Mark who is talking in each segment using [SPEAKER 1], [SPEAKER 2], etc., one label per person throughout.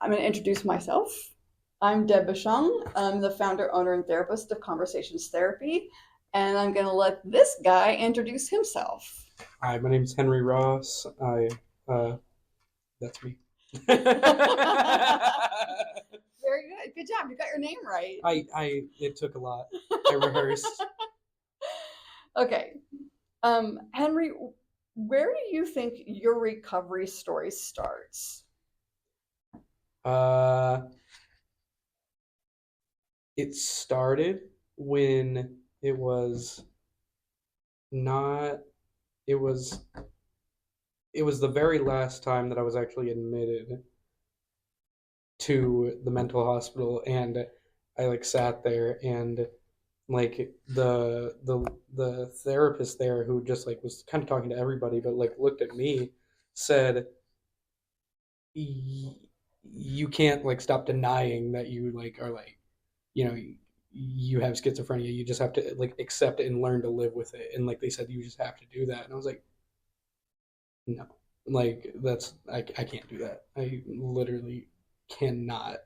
[SPEAKER 1] I'm going to introduce myself. I'm Deb Bashung. I'm the founder, owner, and therapist of Conversations Therapy. And I'm going to let this guy introduce himself.
[SPEAKER 2] Hi, my name's Henry Ross. Uh, that's me.
[SPEAKER 1] Very
[SPEAKER 2] I,
[SPEAKER 1] good. Good job. You got your name right.
[SPEAKER 2] it took a lot. I rehearsed.
[SPEAKER 1] Okay. Henry, where do you think your recovery story starts?
[SPEAKER 2] Uh, it started when not, it was, it was the very last time that I was actually admitted to the mental hospital, and I like sat there and like the therapist there, who just like was kind of talking to everybody but like looked at me, said, you can't like stop denying that you like are like, you know, you have schizophrenia. You just have to like accept it and learn to live with it. And like they said, you just have to do that. And I was like, no, like I can't do that. I literally cannot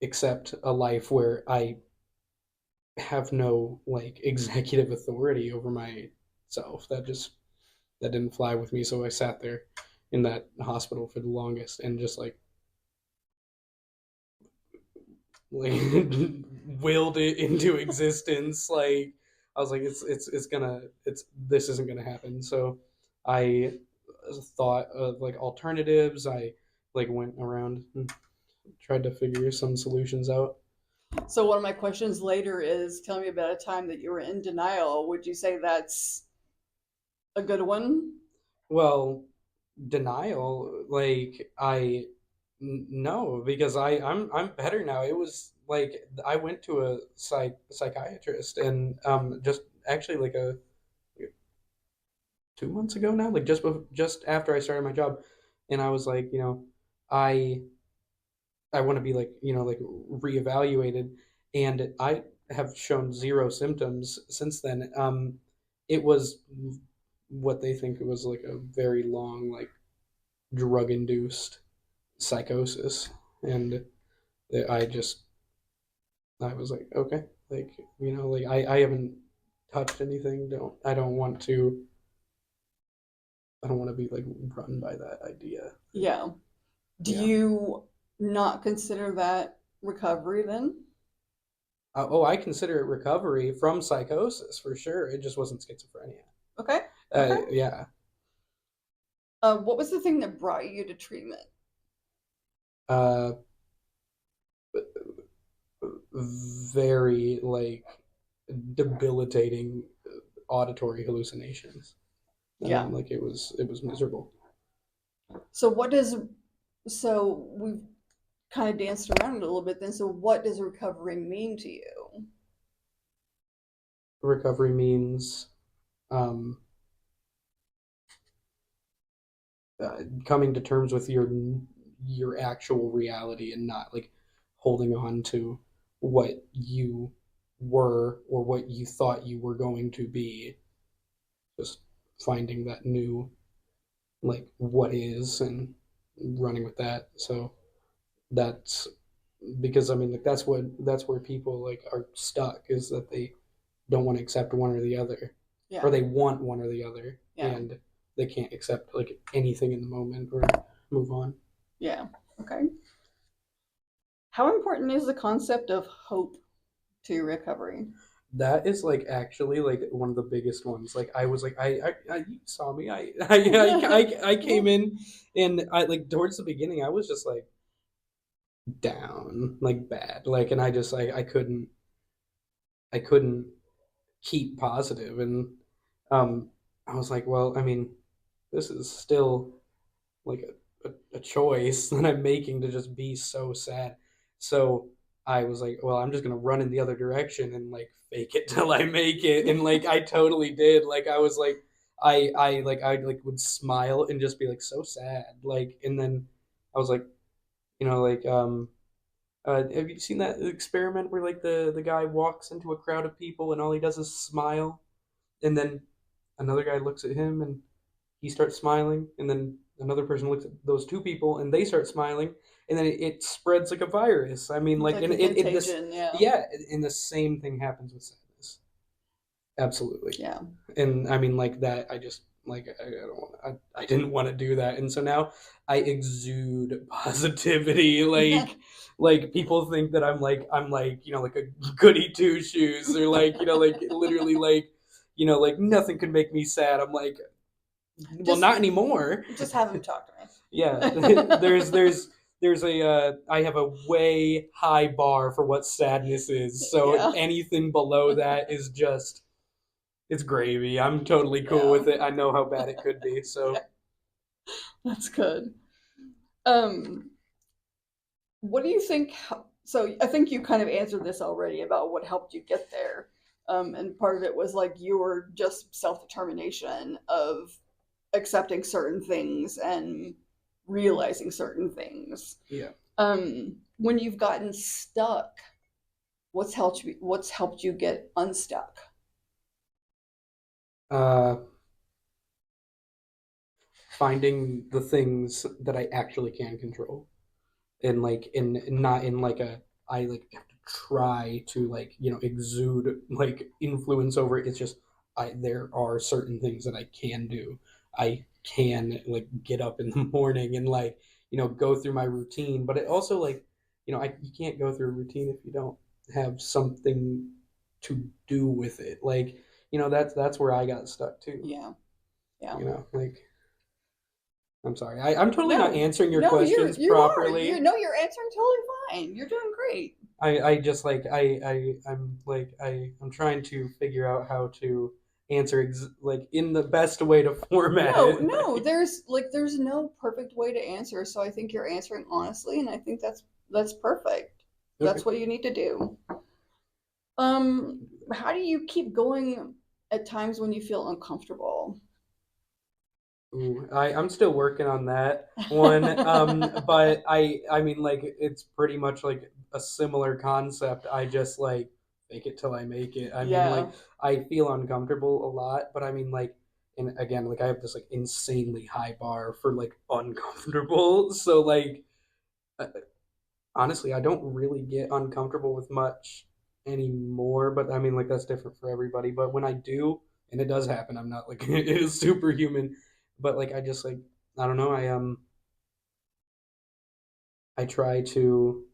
[SPEAKER 2] accept a life where I have no like executive authority over myself. That didn't fly with me. So I sat there in that hospital for the longest and just like willed it into existence. Like I was like, it's gonna it's this isn't gonna happen. So I thought of like alternatives. I like went around and tried to figure some solutions out.
[SPEAKER 1] So, one of my questions later is tell me about a time that you were in denial. Would you say that's a good one?
[SPEAKER 2] Well, denial, like no, because I'm better now. It was like I went to a psychiatrist, and just actually like a 2 months ago now, like just after I started my job, and I was like, I I want to be like, like reevaluated, and I have shown zero symptoms since then. It was what they think it was like a very long like drug induced psychosis, and I just I was like, okay, like like I haven't touched anything. I don't want to be like run by that idea.
[SPEAKER 1] Yeah. Do
[SPEAKER 2] Yeah.
[SPEAKER 1] you not consider that recovery then?
[SPEAKER 2] Oh, I consider it recovery from psychosis for sure. It just wasn't schizophrenia.
[SPEAKER 1] Okay. Okay.
[SPEAKER 2] Yeah.
[SPEAKER 1] What was the thing that brought you to treatment?
[SPEAKER 2] Uh, very like debilitating auditory hallucinations.
[SPEAKER 1] Yeah.
[SPEAKER 2] Like it was miserable.
[SPEAKER 1] So, what does, so we've kind of danced around it a little bit then. So, what does recovery mean to you?
[SPEAKER 2] Recovery means um, coming to terms with your actual reality and not like holding on to what you were or what you thought you were going to be. Just finding that new like what is and running with that. So that's because I mean like that's where people like are stuck, is that they don't want to accept one or the other, or
[SPEAKER 1] Yeah.
[SPEAKER 2] they want one or the other,
[SPEAKER 1] Yeah.
[SPEAKER 2] and they can't accept like anything in the moment or move on.
[SPEAKER 1] Yeah. Okay. How important is the concept of hope to your recovery?
[SPEAKER 2] That is like actually like one of the biggest ones. Like I was like I you saw me. I came in, and I like towards the beginning I was just like down, like bad, like, and I just like I couldn't keep positive, and um I was like, well, I mean, this is still like a choice that I'm making to just be so sad. So I was like, well, I'm just gonna run in the other direction and like fake it till I make it. And like I totally did. Like I was like I like would smile and just be like so sad. Like, and then I was like, like have you seen that experiment where like the guy walks into a crowd of people and all he does is smile, and then another guy looks at him and he starts smiling, and then another person looks at those two people and they start smiling, and then it spreads like a virus. I mean,
[SPEAKER 1] It's
[SPEAKER 2] like
[SPEAKER 1] like a
[SPEAKER 2] in this,
[SPEAKER 1] contagion. Yeah.
[SPEAKER 2] yeah, and the same thing happens with sadness. Absolutely.
[SPEAKER 1] Yeah.
[SPEAKER 2] And I mean, like that, I just like I don't want I didn't want to do that, and so now I exude positivity. Like people think that I'm like like a goody two shoes, or like like literally like nothing can make me sad. I'm like, well,
[SPEAKER 1] just
[SPEAKER 2] not anymore.
[SPEAKER 1] just have him talk
[SPEAKER 2] Yeah,
[SPEAKER 1] to me.
[SPEAKER 2] there's a I have a way high bar for what sadness is. So
[SPEAKER 1] Yeah.
[SPEAKER 2] anything below that is just it's gravy. I'm totally cool
[SPEAKER 1] Yeah.
[SPEAKER 2] with it. I know how bad it could be.
[SPEAKER 1] Okay.
[SPEAKER 2] So
[SPEAKER 1] That's good. Um, what do you think? So I think you kind of answered this already about what helped you get there. And part of it was like your just self determination of accepting certain things and realizing certain things.
[SPEAKER 2] yeah,
[SPEAKER 1] When you've gotten stuck, what's helped you get unstuck?
[SPEAKER 2] uh, finding the things that I actually can control, and like in not in like a I like have to try to like exude like influence over it. It's just I there are certain things that I can do. I can like get up in the morning and like go through my routine, but it also like you can't go through a routine if you don't have something to do with it. Like that's where I got stuck too.
[SPEAKER 1] Yeah, yeah.
[SPEAKER 2] Like I'm sorry, I'm totally not
[SPEAKER 1] No,
[SPEAKER 2] answering your
[SPEAKER 1] no,
[SPEAKER 2] questions
[SPEAKER 1] you are. You
[SPEAKER 2] properly.
[SPEAKER 1] know you're answering totally fine. You're doing great.
[SPEAKER 2] I just like I'm like I'm trying to figure out how to answer like in the best way to format
[SPEAKER 1] No,
[SPEAKER 2] it.
[SPEAKER 1] no, there's no perfect way to answer, so I think you're answering honestly, and I think that's perfect.
[SPEAKER 2] Okay.
[SPEAKER 1] That's what you need to do. How do you keep going at times when you feel uncomfortable?
[SPEAKER 2] Ooh, I'm still working on that one. But I mean like it's pretty much like a similar concept. I just like fake it till I make it. I mean
[SPEAKER 1] Yeah,
[SPEAKER 2] like I feel uncomfortable a lot, but I mean like and again like I have this like insanely high bar for like uncomfortable. So like uh, honestly, I don't really get uncomfortable with much anymore. But I mean, like that's different for everybody. But when I do, and it does happen, I'm not like it is superhuman. But like I just like I don't know. I try to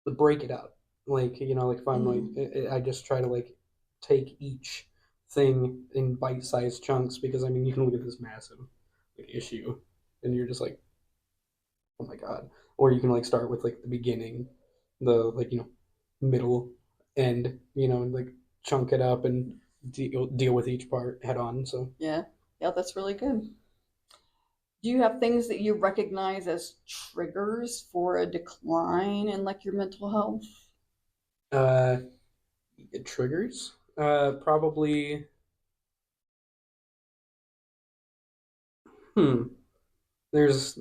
[SPEAKER 2] break it out. Like like if I'm like
[SPEAKER 1] hmm,
[SPEAKER 2] I just try to like take each thing in bite-sized chunks because I mean you can look at this massive like issue and you're just like oh my god. Or you can like start with like the beginning, the like middle, end, and like chunk it up and deal with each part head on. So
[SPEAKER 1] yeah, yeah. That's really good. Do you have things that you recognize as triggers for a decline in like your mental health?
[SPEAKER 2] uh, it triggers. Probably. Hmm. There's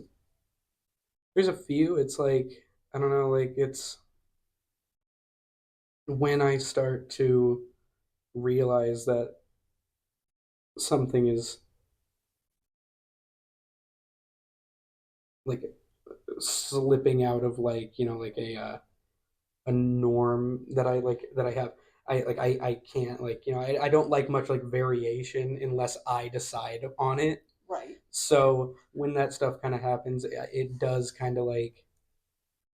[SPEAKER 2] there's a few. It's like I don't know. Like it's when I start to realize that something is like slipping out of like like a norm that I like that I have. I can't like I don't like much like variation unless I decide on it.
[SPEAKER 1] Right.
[SPEAKER 2] So when that stuff kind of happens, it does kind of like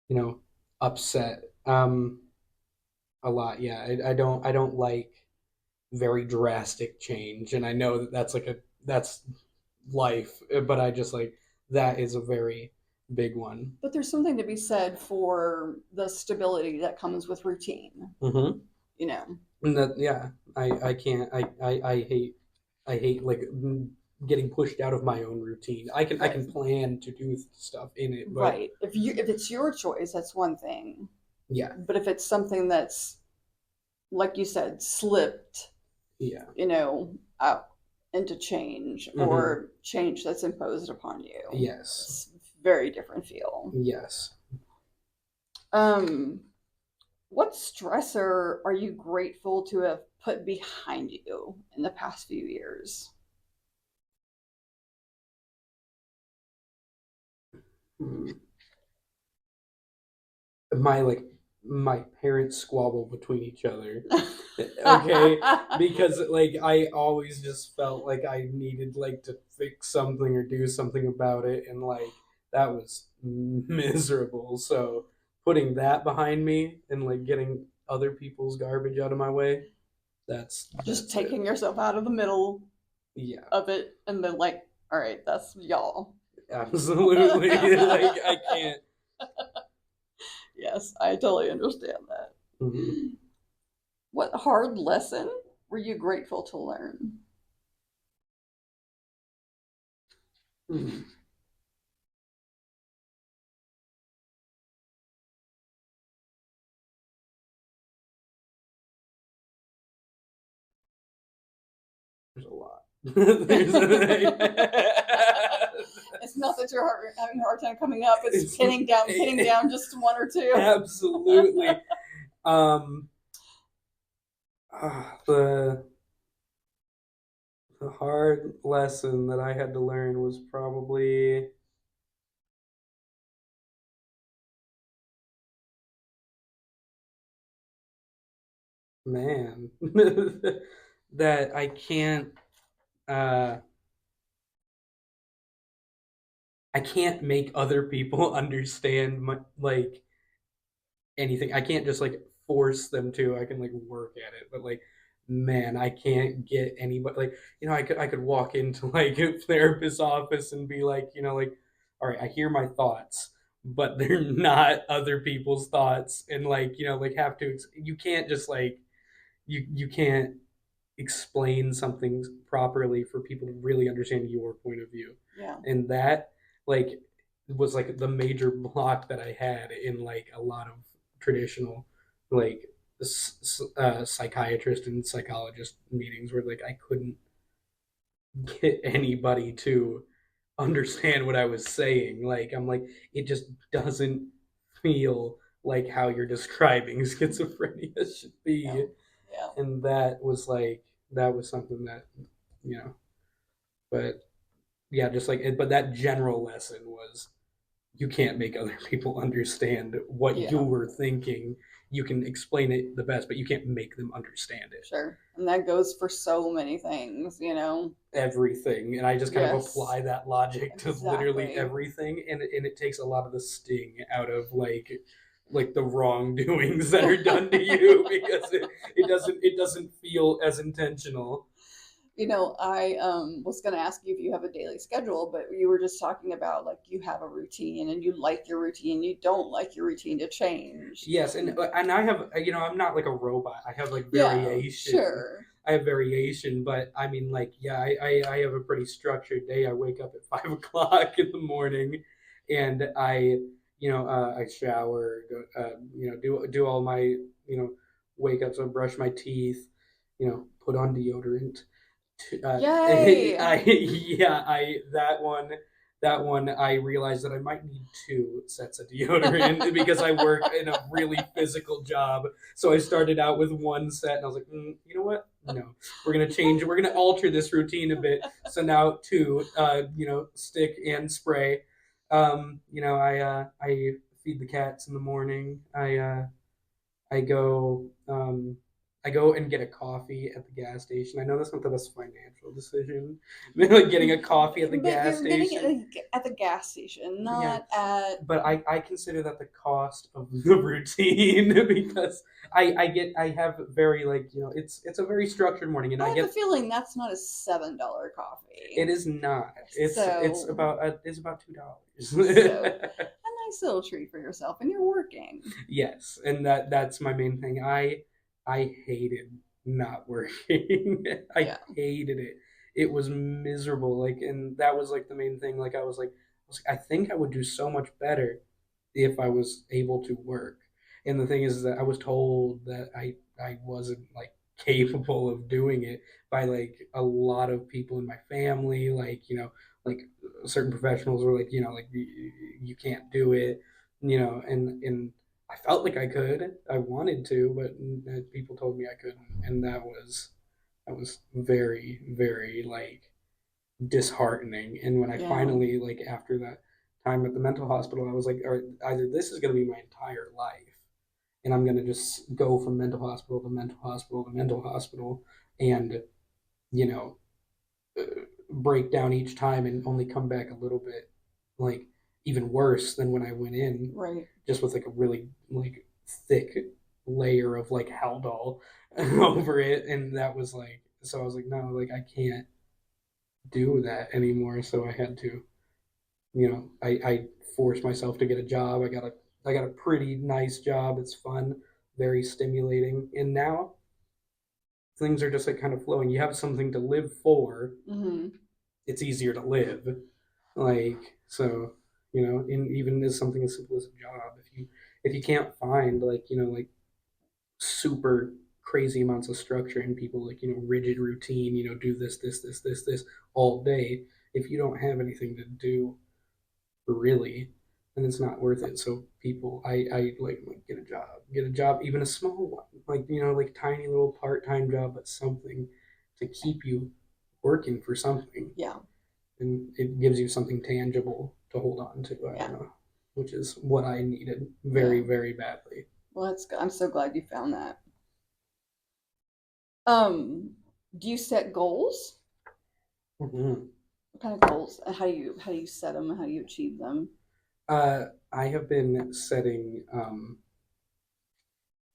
[SPEAKER 2] you know upset a lot. Yeah, I don't like very drastic change, and I know that that's life, but I just like that is a very big one.
[SPEAKER 1] But there's something to be said for the stability that comes with routine,
[SPEAKER 2] Mm-hmm.
[SPEAKER 1] you know.
[SPEAKER 2] And that yeah, I can't I hate like getting pushed out of my own routine. I can
[SPEAKER 1] Right.
[SPEAKER 2] plan to do stuff in it, but
[SPEAKER 1] Right. If it's your choice, that's one thing.
[SPEAKER 2] yeah,
[SPEAKER 1] But if it's something that's like you said, slipped,
[SPEAKER 2] yeah,
[SPEAKER 1] out into change
[SPEAKER 2] hmm
[SPEAKER 1] or change that's imposed upon you,
[SPEAKER 2] yes,
[SPEAKER 1] it's a very different feel.
[SPEAKER 2] yes.
[SPEAKER 1] Um, what stressor are you grateful to have put behind you in the past few years?
[SPEAKER 2] Hmm. my like my parents squabble between each other. Okay, because like I always just felt like I needed like to fix something or do something about it, and like that was miserable. So putting that behind me and like getting other people's garbage out of my way,
[SPEAKER 1] Just
[SPEAKER 2] that's it.
[SPEAKER 1] taking yourself out of the middle
[SPEAKER 2] Yeah,
[SPEAKER 1] of it and then like, all right, that's y'all.
[SPEAKER 2] absolutely. Like I can't.
[SPEAKER 1] Yes, I totally understand that.
[SPEAKER 2] Mhm.
[SPEAKER 1] What hard lesson were you grateful to learn?
[SPEAKER 2] Mhm. There's a lot. There's
[SPEAKER 1] It's not that you're having a hard time coming up, it's
[SPEAKER 2] it's
[SPEAKER 1] pinning down just one or two.
[SPEAKER 2] absolutely. Um, the hard lesson that I had to learn was probably, man, that uh I can't make other people understand my like anything. I can't just like force them to. I can like work at it, but like man, I can't get anybody like I could walk into like a therapist's office and be like, like all right, I hear my thoughts, but they're not other people's thoughts and like, like have to you can't just like you can't explain something properly for people to really understand your point of view.
[SPEAKER 1] Yeah.
[SPEAKER 2] And that like was like the major block that I had in like a lot of traditional like psychiatrist and psychologist meetings where like I couldn't get anybody to understand what I was saying. Like I'm like it just doesn't feel like how you're describing schizophrenia should
[SPEAKER 1] Yeah.
[SPEAKER 2] be.
[SPEAKER 1] Yeah.
[SPEAKER 2] And that was something that you know but yeah, just like but that general lesson was you can't make other people understand what you
[SPEAKER 1] Yeah.
[SPEAKER 2] were thinking. You can explain it the best, but you can't make them understand it.
[SPEAKER 1] Sure. And that goes for so many things, you know?
[SPEAKER 2] Everything, and I just kind of
[SPEAKER 1] Yes.
[SPEAKER 2] apply that logic to literally
[SPEAKER 1] Exactly.
[SPEAKER 2] everything, and it takes a lot of the sting out of like the wrongdoings that are done to you because it doesn't feel as intentional.
[SPEAKER 1] I was going to ask you if you have a daily schedule, but you were just talking about like you have a routine and you like your routine, you don't like your routine to change.
[SPEAKER 2] Yes, and I have I'm not like a robot. I have like
[SPEAKER 1] Yeah,
[SPEAKER 2] variation.
[SPEAKER 1] sure.
[SPEAKER 2] I have variation, but I mean like yeah, I have a pretty structured day. I wake up at 5 o'clock in the morning, and I shower, go, do all my wake up, so brush my teeth, put on deodorant,
[SPEAKER 1] Yay!
[SPEAKER 2] I yeah, I that one I realized that I might need two sets of deodorant because I work in a really physical job. So I started out with one set and I was like, you know what? No, we're gonna change. We're gonna alter this routine a bit. So now two, stick and spray. I feed the cats in the morning. I go I go and get a coffee at the gas station. I know that's not the best financial decision, like getting a coffee at the
[SPEAKER 1] But
[SPEAKER 2] gas
[SPEAKER 1] you're getting
[SPEAKER 2] station.
[SPEAKER 1] it at the gas station,
[SPEAKER 2] Yeah,
[SPEAKER 1] not at.
[SPEAKER 2] but I consider that the cost of the routine because I have very like it's a very structured morning and
[SPEAKER 1] I
[SPEAKER 2] I
[SPEAKER 1] have a
[SPEAKER 2] get
[SPEAKER 1] feeling that's not a $7
[SPEAKER 2] it
[SPEAKER 1] coffee.
[SPEAKER 2] is not
[SPEAKER 1] So,
[SPEAKER 2] it's about $2.
[SPEAKER 1] so a nice little treat for yourself, and you're working.
[SPEAKER 2] Yes, and that's my main thing. I hated not working. I
[SPEAKER 1] Yeah,
[SPEAKER 2] hated it. It was miserable. Like, and that was like the main thing. Like, I think I would do so much better if I was able to work. And the thing is that I was told that I wasn't like capable of doing it by like a lot of people in my family. Like, like certain professionals were like, like you can't do it. And I felt like I could. I wanted to, but people told me I couldn't, and that was very, very like disheartening. And when I
[SPEAKER 1] yeah,
[SPEAKER 2] finally like after that time at the mental hospital, I was like, all right, either this is going to be my entire life, and I'm going to just go from mental hospital to mental hospital to mental hospital, and you know, break down each time and only come back a little bit like even worse than when I went in,
[SPEAKER 1] Right.
[SPEAKER 2] just with like a really like thick layer of like Haldol over it, and that was like, so I was like, no, like I can't do that anymore. So I had to, I forced myself to get a job. I got a pretty nice job. It's fun, very stimulating, and now things are just like kind of flowing. You have something to live for.
[SPEAKER 1] Mm-hmm.
[SPEAKER 2] It's easier to live. Like so, in even as something as simple as a job, if you can't find like like super crazy amounts of structure in people, like rigid routine, do this all day. If you don't have anything to do really, then it's not worth it. So people, I like get a job, even a small one, like like tiny little part time job, but something to keep you working for something,
[SPEAKER 1] Yeah.
[SPEAKER 2] and it gives you something tangible to hold on to. I
[SPEAKER 1] Yeah.
[SPEAKER 2] don't know, which is what I needed very,
[SPEAKER 1] Yeah.
[SPEAKER 2] very badly.
[SPEAKER 1] Well, that's good. I'm so glad you found that. Um, do you set goals?
[SPEAKER 2] Mm-hmm.
[SPEAKER 1] What kind of goals? And how do you set them? How do you achieve them?
[SPEAKER 2] I have been setting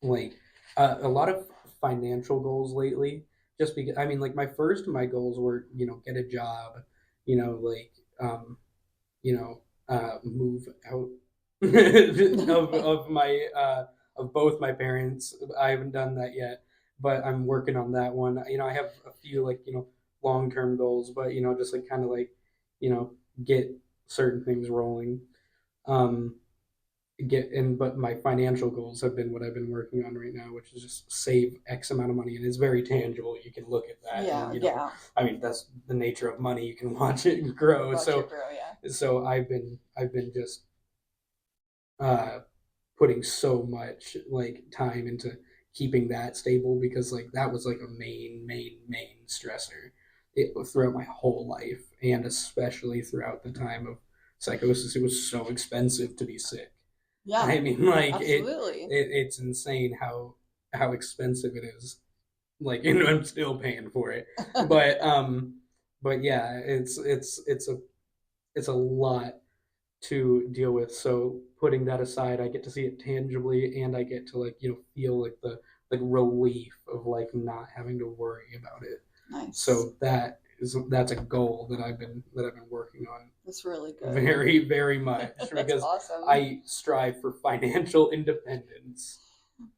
[SPEAKER 2] like a lot of financial goals lately. Just because I mean, like my goals were get a job, like you know move out of both my parents. I haven't done that yet, but I'm working on that one. I have a few like long term goals, but just like kind of like you know get certain things rolling. Um, get in but my financial goals have been what I've been working on right now, which is just save X amount of money, and it's very tangible. You can look at that,
[SPEAKER 1] Yeah.
[SPEAKER 2] and
[SPEAKER 1] Yeah.
[SPEAKER 2] I mean, that's the nature of money. You can watch it grow.
[SPEAKER 1] Watch it
[SPEAKER 2] So
[SPEAKER 1] grow. Yeah.
[SPEAKER 2] I've been just uh putting so much like time into keeping that stable, because like that was like a main stressor throughout my whole life, and especially throughout the time of psychosis. It was so expensive to be sick.
[SPEAKER 1] Yeah.
[SPEAKER 2] I mean, like
[SPEAKER 1] Absolutely.
[SPEAKER 2] it's insane how expensive it is. Like, I'm still paying for it, but yeah, it's a lot to deal with. So putting that aside, I get to see it tangibly, and I get to like feel like the like relief of like not having to worry about it.
[SPEAKER 1] Nice.
[SPEAKER 2] So that's a goal that I've been working on
[SPEAKER 1] That's really good.
[SPEAKER 2] very, very much,
[SPEAKER 1] That's
[SPEAKER 2] because
[SPEAKER 1] awesome.
[SPEAKER 2] I strive for financial independence.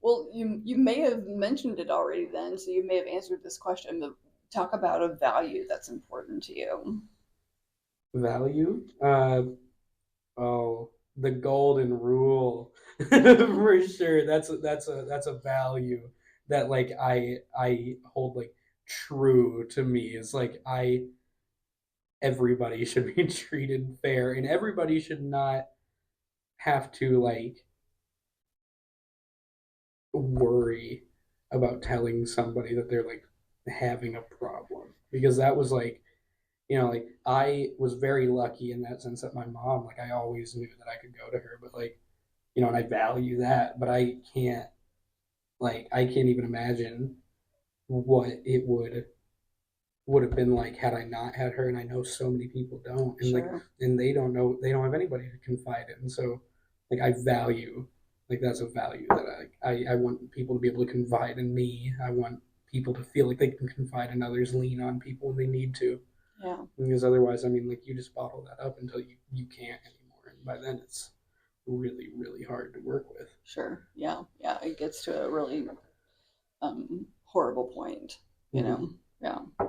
[SPEAKER 1] Well, you may have mentioned it already then, so you may have answered this question, but talk about a value that's important to you.
[SPEAKER 2] Value? Oh, the golden rule, for sure. That's a value that like I hold like true to me. Is like I everybody should be treated fair, and everybody should not have to like worry about telling somebody that they're like having a problem, because that was like like I was very lucky in that sense that my mom, like I always knew that I could go to her, but like and I value that, but I can't even imagine what it would have been like had I not had her. And I know so many people don't, and like
[SPEAKER 1] Sure.
[SPEAKER 2] and they don't have anybody to confide in. So like I value, like that's a value that I want people to be able to confide in me. I want people to feel like they can confide in others, lean on people when they need to,
[SPEAKER 1] Yeah.
[SPEAKER 2] because otherwise, I mean, like you just bottle that up until you can't anymore, and by then it's really, really hard to work with.
[SPEAKER 1] Sure. Yeah. Yeah. It gets to a really horrible point, you know.
[SPEAKER 2] Mm-hmm.
[SPEAKER 1] Yeah.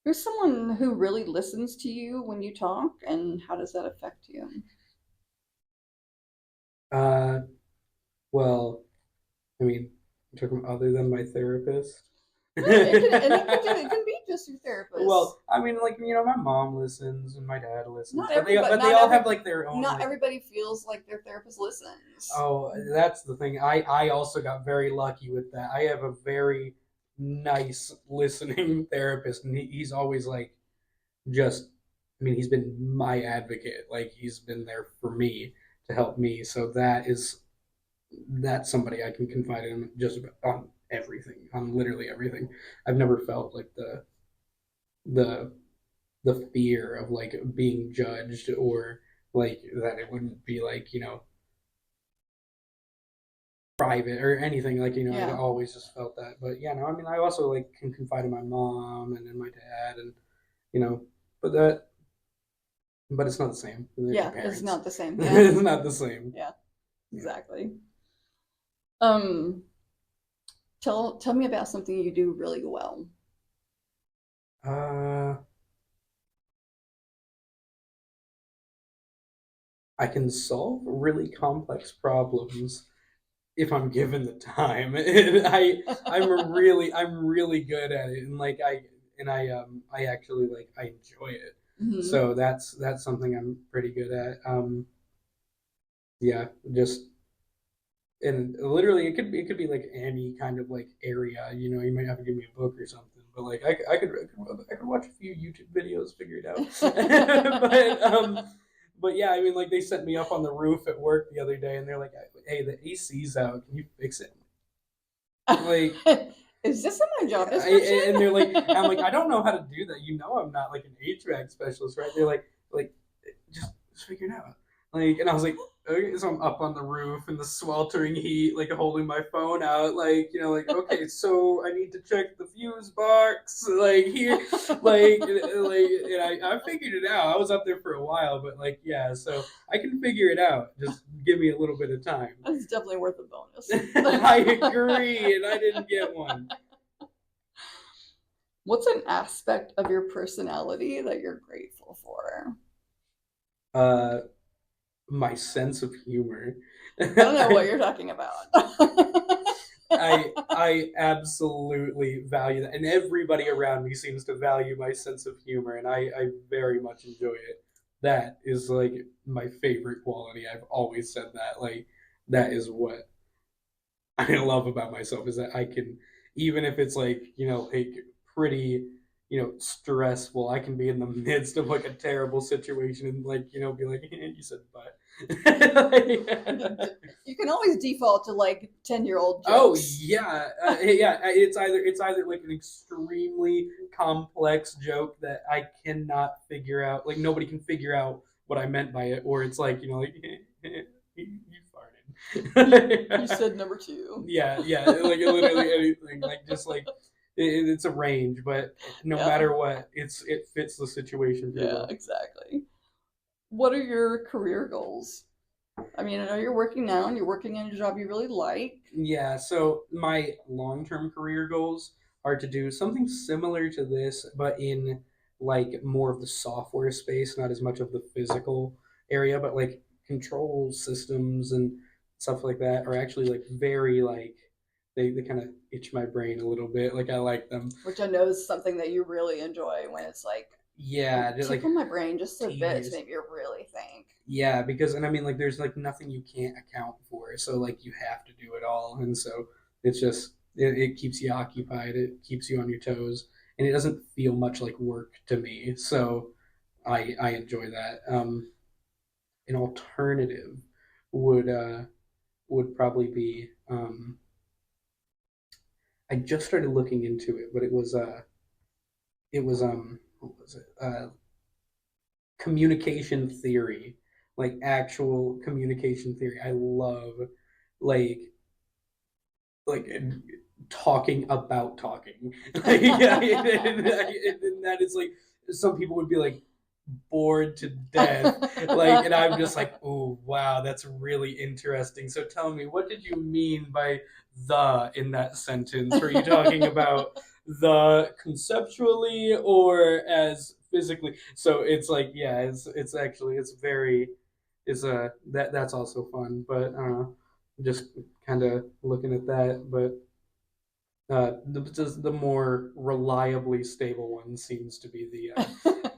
[SPEAKER 1] Who's someone who really listens to you when you talk, and how does that affect you?
[SPEAKER 2] uh well, I mean, you're talking other than my therapist.
[SPEAKER 1] Yeah, it can be just your therapist.
[SPEAKER 2] Well, I mean, like my mom listens and my dad listens,
[SPEAKER 1] Not
[SPEAKER 2] but they
[SPEAKER 1] everybody.
[SPEAKER 2] but they
[SPEAKER 1] Not
[SPEAKER 2] all
[SPEAKER 1] every.
[SPEAKER 2] have like their own
[SPEAKER 1] Not
[SPEAKER 2] like.
[SPEAKER 1] everybody feels like their therapist listens.
[SPEAKER 2] Oh, that's the thing. I also got very lucky with that. I have a very nice listening therapist, and he's always like just I mean, he's been my advocate. Like he's been there for me to help me. So that's somebody I can confide in just about on everything, on literally everything. I've never felt like the the fear of like being judged or like that it wouldn't be like, private or anything. Like, I
[SPEAKER 1] Yeah.
[SPEAKER 2] always just felt that. But yeah, no, I mean I also like can confide in my mom and in my dad and you know, but that but it's not the same. They're your
[SPEAKER 1] Yeah, it's
[SPEAKER 2] parents.
[SPEAKER 1] not the same. Yeah.
[SPEAKER 2] It's not the same.
[SPEAKER 1] Yeah,
[SPEAKER 2] Yeah.
[SPEAKER 1] exactly. Um, tell me about something you do really well.
[SPEAKER 2] Uh I can solve really complex problems if I'm given the time. And I'm really good at it, and like I actually like I enjoy it.
[SPEAKER 1] Hmm.
[SPEAKER 2] So that's something I'm pretty good at. Yeah, just and literally it could be like any kind of like area. You might have to give me a book or something, but like I could watch a few YouTube videos, figure it out. But yeah, I mean like they set me up on the roof at work the other day, and they're like, "Hey, the AC's out. Can you fix it?" Like
[SPEAKER 1] Is this in my job description?
[SPEAKER 2] and they're like, I'm like, I don't know how to do that. I'm not like an HVAC specialist, right? They're like, just figure it out. Like, and I was like, okay, so I'm up on the roof in the sweltering heat, like holding my phone out, like, like, okay, so I need to check the fuse box, like here, and I figured it out. I was up there for a while, but like, yeah, so I can figure it out. Just give me a little bit of time.
[SPEAKER 1] That's definitely worth a bonus.
[SPEAKER 2] I agree, and I didn't get one.
[SPEAKER 1] What's an aspect of your personality that you're grateful for?
[SPEAKER 2] Uh, my sense of humor.
[SPEAKER 1] I don't know what
[SPEAKER 2] I
[SPEAKER 1] you're talking about.
[SPEAKER 2] I absolutely value that, and everybody around me seems to value my sense of humor, and I very much enjoy it. That is like my favorite quality. I've always said that. Like that is what I love about myself is that I can, even if it's like like pretty stressful, I can be in the midst of like a terrible situation and like be like you said but.
[SPEAKER 1] You can always default to like 10-year-old
[SPEAKER 2] Oh
[SPEAKER 1] jokes.
[SPEAKER 2] yeah, yeah. It's either like an extremely complex joke that I cannot figure out. Like nobody can figure out what I meant by it, or it's like like you
[SPEAKER 1] You
[SPEAKER 2] farted.
[SPEAKER 1] said number two.
[SPEAKER 2] Yeah, yeah. Like literally anything. Like just like it's a range, but no
[SPEAKER 1] Yeah,
[SPEAKER 2] matter what, it fits the situation pretty
[SPEAKER 1] yeah,
[SPEAKER 2] well.
[SPEAKER 1] exactly. What are your career goals? I mean, I know you're working now and you're working in a job you really like.
[SPEAKER 2] Yeah, so my long-term career goals are to do something similar to this, but in like more of the software space, not as much of the physical area, but like control systems and stuff like that are actually like very like they kind of itch my brain a little bit. Like I like them.
[SPEAKER 1] Which I know is something that you really enjoy when it's like,
[SPEAKER 2] Yeah, just like
[SPEAKER 1] tickle my brain just a bit to
[SPEAKER 2] tedious.
[SPEAKER 1] make me really think.
[SPEAKER 2] Yeah, because and I mean like there's like nothing you can't account for. So like you have to do it all. And so it's just it keeps you occupied, it keeps you on your toes, and it doesn't feel much like work to me. So I enjoy that. An alternative would would probably be I just started looking into it, but it was what was it? Communication theory, like actual communication theory. I love like like talking about talking. Like, yeah, and that is like some people would be like bored to death. Like, and I'm just like, oh wow, that's really interesting. So tell me, what did you mean by the in that sentence? Were you talking about the conceptually or as physically? So it's like, yeah, it's actually it's very is that's also fun, but just kind of looking at that, but the more reliably stable one seems to be the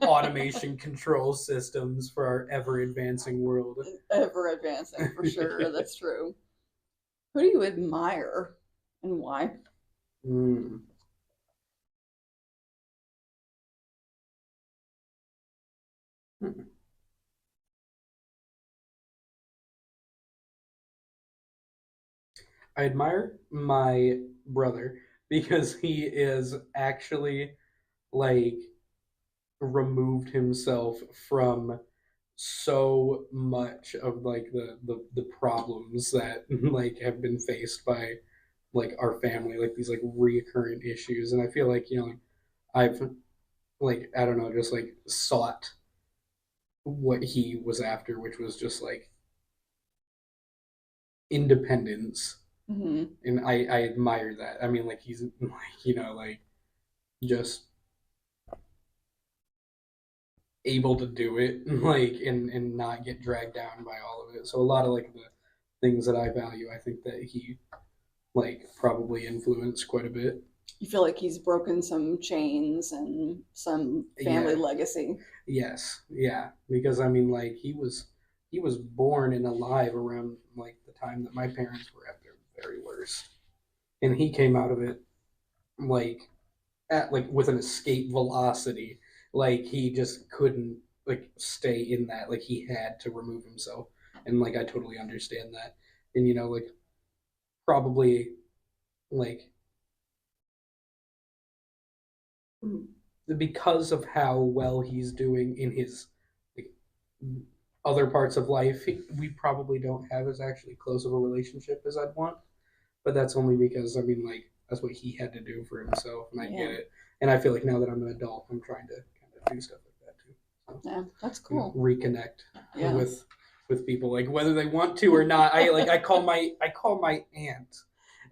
[SPEAKER 2] automation control systems for our ever advancing world.
[SPEAKER 1] Ever advancing, for sure. That's true. Who do you admire and why?
[SPEAKER 2] Mm. I admire my brother because he is actually like removed himself from so much of like the problems that like have been faced by like our family, like these like reoccurring issues. And I feel like, you know, like I've like I don't know, just like sought what he was after, which was just like independence.
[SPEAKER 1] Hmm.
[SPEAKER 2] And I admire that. I mean, like he's like, you know, like just able to do it, like and not get dragged down by all of it. So a lot of like the things that I value, I think that he like probably influenced quite a bit.
[SPEAKER 1] You feel like he's broken some chains and some family
[SPEAKER 2] Yeah.
[SPEAKER 1] legacy.
[SPEAKER 2] Yes. Yeah. Because I mean, like he was born and alive around like the time that my parents were at their very worst, and he came out of it like at like with an escape velocity. Like he just couldn't like stay in that. Like he had to remove himself, and like I totally understand that. And you know, like probably like because of how well he's doing in his like other parts of life, we probably don't have as actually close of a relationship as I'd want. But that's only because I mean, like that's what he had to do for himself, and I
[SPEAKER 1] Yeah.
[SPEAKER 2] get it. And I feel like now that I'm an adult, I'm trying to kind of do stuff like that too. So,
[SPEAKER 1] Yeah, that's
[SPEAKER 2] you know,
[SPEAKER 1] cool.
[SPEAKER 2] reconnect
[SPEAKER 1] Yeah.
[SPEAKER 2] with people, like whether they want to or not. I call my aunt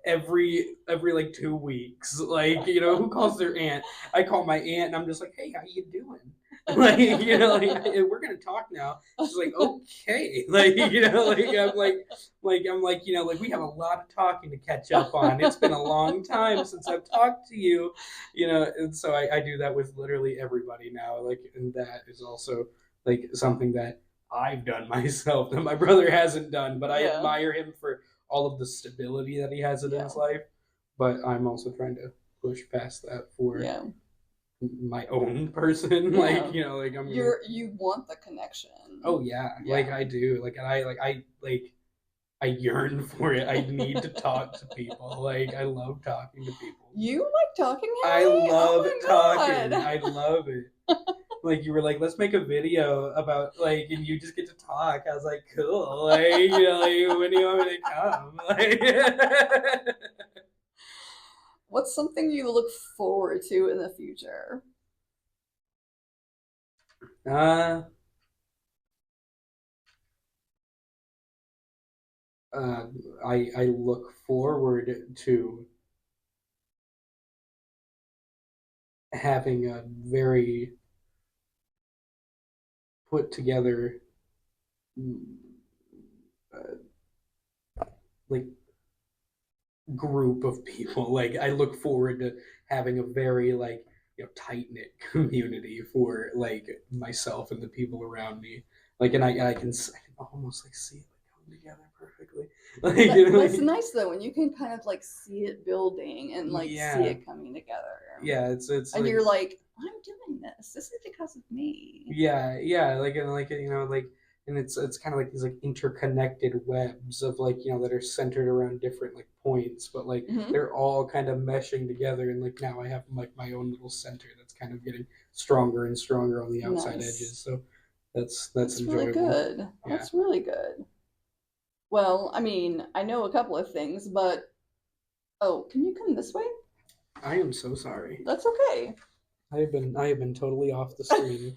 [SPEAKER 2] every like 2 weeks. Like, you know, who calls their aunt? I call my aunt and I'm just like, hey, how you doing? Like, you know, like we're gonna talk now. She's like, okay, like, you know, I'm like, you know, like we have a lot of talking to catch up on. It's been a long time since I've talked to you, you know, and so I do that with literally everybody now. Like, and that is also like something that I've done myself that my brother hasn't done, but I
[SPEAKER 1] Yeah.
[SPEAKER 2] admire him for all of the stability that he has in
[SPEAKER 1] Yeah.
[SPEAKER 2] his life. But I'm also trying to push past that for
[SPEAKER 1] Yeah.
[SPEAKER 2] my own person. Like,
[SPEAKER 1] Yeah.
[SPEAKER 2] you know, like I'm gonna.
[SPEAKER 1] You want the connection.
[SPEAKER 2] Oh yeah, like
[SPEAKER 1] Yeah.
[SPEAKER 2] I do. Like I yearn for it. I need to talk to people. Like I love talking to people.
[SPEAKER 1] You like talking,
[SPEAKER 2] I
[SPEAKER 1] Harry?
[SPEAKER 2] love
[SPEAKER 1] Oh my
[SPEAKER 2] talking.
[SPEAKER 1] god.
[SPEAKER 2] I love it. Like you were like, let's make a video about like, and you just get to talk. I was like, cool. Like, you know, like when do you want me to come? Like,
[SPEAKER 1] What's something you look forward to in the future?
[SPEAKER 2] uh, I look forward to having a very put together, uh, like group of people. Like I look forward to having a very like you know tight knit community for like myself and the people around me. Like and I can almost like see it like coming together perfectly. Like you know,
[SPEAKER 1] That's
[SPEAKER 2] like,
[SPEAKER 1] nice though when you can kind of like see it building and like see
[SPEAKER 2] yeah,
[SPEAKER 1] it coming together.
[SPEAKER 2] yeah. It's
[SPEAKER 1] And
[SPEAKER 2] like
[SPEAKER 1] you're like, I'm doing this. This is because of me.
[SPEAKER 2] yeah, yeah, like and like you know, like and it's kind of like these like interconnected webs of like you know that are centered around different like points, but like
[SPEAKER 1] Hmm.
[SPEAKER 2] they're all kind of meshing together, and like now I have like my own little center that's kind of getting stronger and stronger on the outside edges.
[SPEAKER 1] Nice.
[SPEAKER 2] So that's
[SPEAKER 1] That's really
[SPEAKER 2] enjoyable.
[SPEAKER 1] good.
[SPEAKER 2] Yeah,
[SPEAKER 1] That's really good. Well, I mean, I know a couple of things, but oh, can you come this way?
[SPEAKER 2] I am so sorry.
[SPEAKER 1] That's okay.
[SPEAKER 2] I have been totally off the screen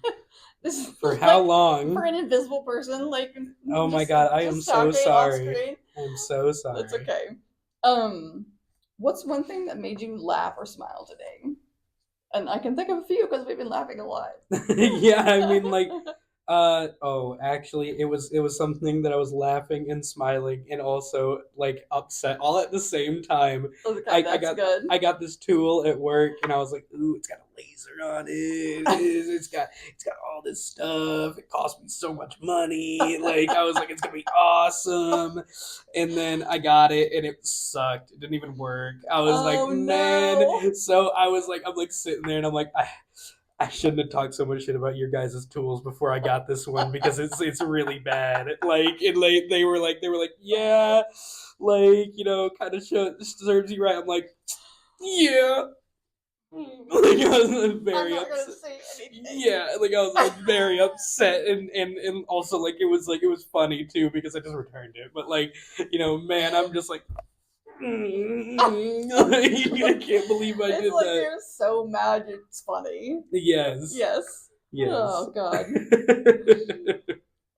[SPEAKER 1] This is
[SPEAKER 2] for how
[SPEAKER 1] like for
[SPEAKER 2] long?
[SPEAKER 1] an invisible person, like
[SPEAKER 2] Oh my
[SPEAKER 1] just
[SPEAKER 2] god, I am
[SPEAKER 1] just
[SPEAKER 2] so
[SPEAKER 1] talking off
[SPEAKER 2] sorry.
[SPEAKER 1] screen.
[SPEAKER 2] I'm so
[SPEAKER 1] That's
[SPEAKER 2] sorry.
[SPEAKER 1] okay. Um, what's one thing that made you laugh or smile today? And I can think of a few because we've been laughing a lot.
[SPEAKER 2] Yeah, I mean like oh, actually it was something that I was laughing and smiling and also like upset all at the same time.
[SPEAKER 1] Okay,
[SPEAKER 2] I
[SPEAKER 1] that's
[SPEAKER 2] got
[SPEAKER 1] good.
[SPEAKER 2] I got this tool at work and I was like, ooh, it's got a laser on it. It's got all this stuff. It cost me so much money. Like I was like, it's gonna be awesome. And then I got it and it sucked. It didn't even work. I was like,
[SPEAKER 1] Oh no.
[SPEAKER 2] man. So I was like, I'm like sitting there and I'm like, I shouldn't have talked so much shit about your guys' tools before I got this one because it's really bad. They were like, yeah, like, kind of serves you right. I'm like, yeah. Like I was
[SPEAKER 1] I'm
[SPEAKER 2] very
[SPEAKER 1] not gonna
[SPEAKER 2] upset.
[SPEAKER 1] say anything.
[SPEAKER 2] Yeah, like I was like very upset, and also like it was funny too because I just returned it. But like, man, I'm just like, I can't believe I
[SPEAKER 1] It's
[SPEAKER 2] did
[SPEAKER 1] like
[SPEAKER 2] that.
[SPEAKER 1] they're so mad it's funny.
[SPEAKER 2] Yes,
[SPEAKER 1] Yes.
[SPEAKER 2] yes.
[SPEAKER 1] Oh God.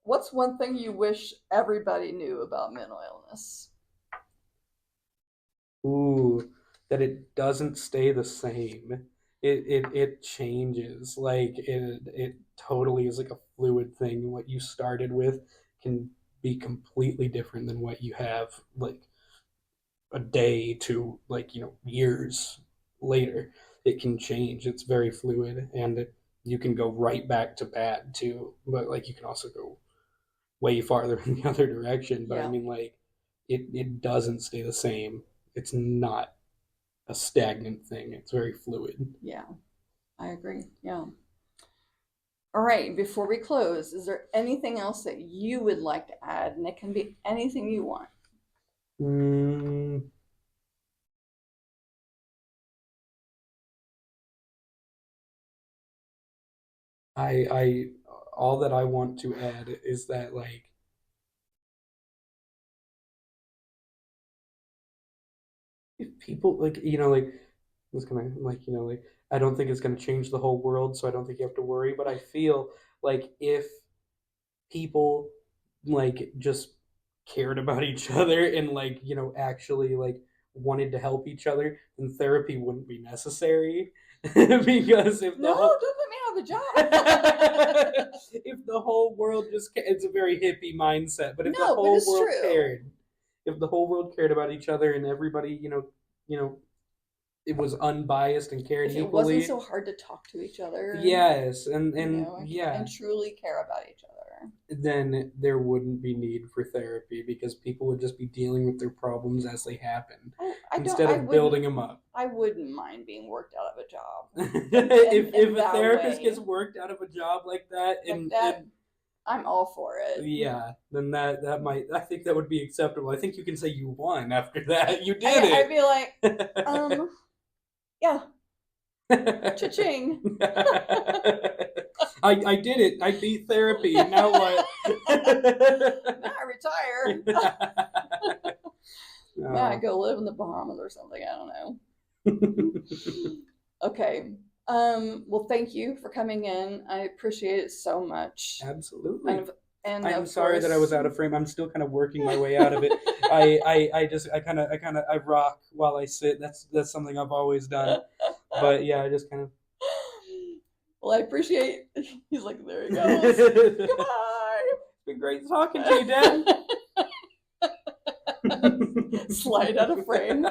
[SPEAKER 1] What's one thing you wish everybody knew about mental illness?
[SPEAKER 2] Ooh, that it doesn't stay the same. It changes. Like it totally is like a fluid thing. What you started with can be completely different than what you have like a day to like, years later. It can change. It's very fluid and you can go right back to bad too. But like you can also go way farther in the other direction. But I
[SPEAKER 1] Yeah.
[SPEAKER 2] mean like it doesn't stay the same. It's not a stagnant thing. It's very fluid.
[SPEAKER 1] Yeah. I agree. Yeah. All right. Before we close, is there anything else that you would like to add? And it can be anything you want.
[SPEAKER 2] Mm, I all that I want to add is that like if people like like it's gonna like like I don't think it's gonna change the whole world, so I don't think you have to worry. But I feel like if people like just cared about each other and like actually like wanted to help each other, then therapy wouldn't be necessary because if the
[SPEAKER 1] No,
[SPEAKER 2] whole
[SPEAKER 1] don't let me have a job.
[SPEAKER 2] if the whole world just it's a very hippie mindset, but if the
[SPEAKER 1] No, but
[SPEAKER 2] whole
[SPEAKER 1] it's
[SPEAKER 2] world
[SPEAKER 1] true.
[SPEAKER 2] cared, if the whole world cared about each other and everybody it was unbiased and cared
[SPEAKER 1] If it wasn't
[SPEAKER 2] equally.
[SPEAKER 1] so hard to talk to each other,
[SPEAKER 2] Yes, and
[SPEAKER 1] and
[SPEAKER 2] yeah,
[SPEAKER 1] truly care about each other.
[SPEAKER 2] then there wouldn't be need for therapy because people would just be dealing with their problems as they happen
[SPEAKER 1] Oh,
[SPEAKER 2] instead of building them up.
[SPEAKER 1] I wouldn't mind being worked out of a job
[SPEAKER 2] If
[SPEAKER 1] in
[SPEAKER 2] a
[SPEAKER 1] that
[SPEAKER 2] therapist gets
[SPEAKER 1] way.
[SPEAKER 2] worked out of a job like that,
[SPEAKER 1] Like
[SPEAKER 2] and
[SPEAKER 1] that, I'm all for it.
[SPEAKER 2] yeah, then that might I think that would be acceptable. I think you can say you won after that. You did
[SPEAKER 1] I'd
[SPEAKER 2] it.
[SPEAKER 1] be like, yeah, cha-ching.
[SPEAKER 2] I did it. I beat therapy. Now what?
[SPEAKER 1] Now I retire. Now I
[SPEAKER 2] Oh.
[SPEAKER 1] go live in the Bahamas or something. I don't know. Okay. Well, thank you for coming in. I appreciate it so much.
[SPEAKER 2] Absolutely.
[SPEAKER 1] And and
[SPEAKER 2] I'm
[SPEAKER 1] of
[SPEAKER 2] sorry that I was
[SPEAKER 1] course,
[SPEAKER 2] out of frame. I'm still kind of working my way out of it. I rock while I sit. That's something I've always done. But yeah, I just kind of.
[SPEAKER 1] well, I appreciate. He's like, there he goes.
[SPEAKER 2] It's
[SPEAKER 1] Goodbye.
[SPEAKER 2] been great talking to you, Dad.
[SPEAKER 1] Slide out of frame.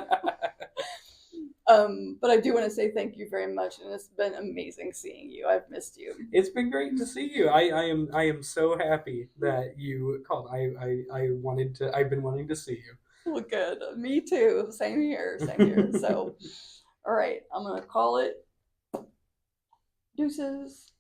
[SPEAKER 1] But I do want to say thank you very much, and it's been amazing seeing you. I've missed you.
[SPEAKER 2] It's been great to see you. I am so happy that you called. I wanted to. I've been wanting to see you.
[SPEAKER 1] Well, good. Me too. Same here. Same here. So, all right, I'm gonna call it deuces.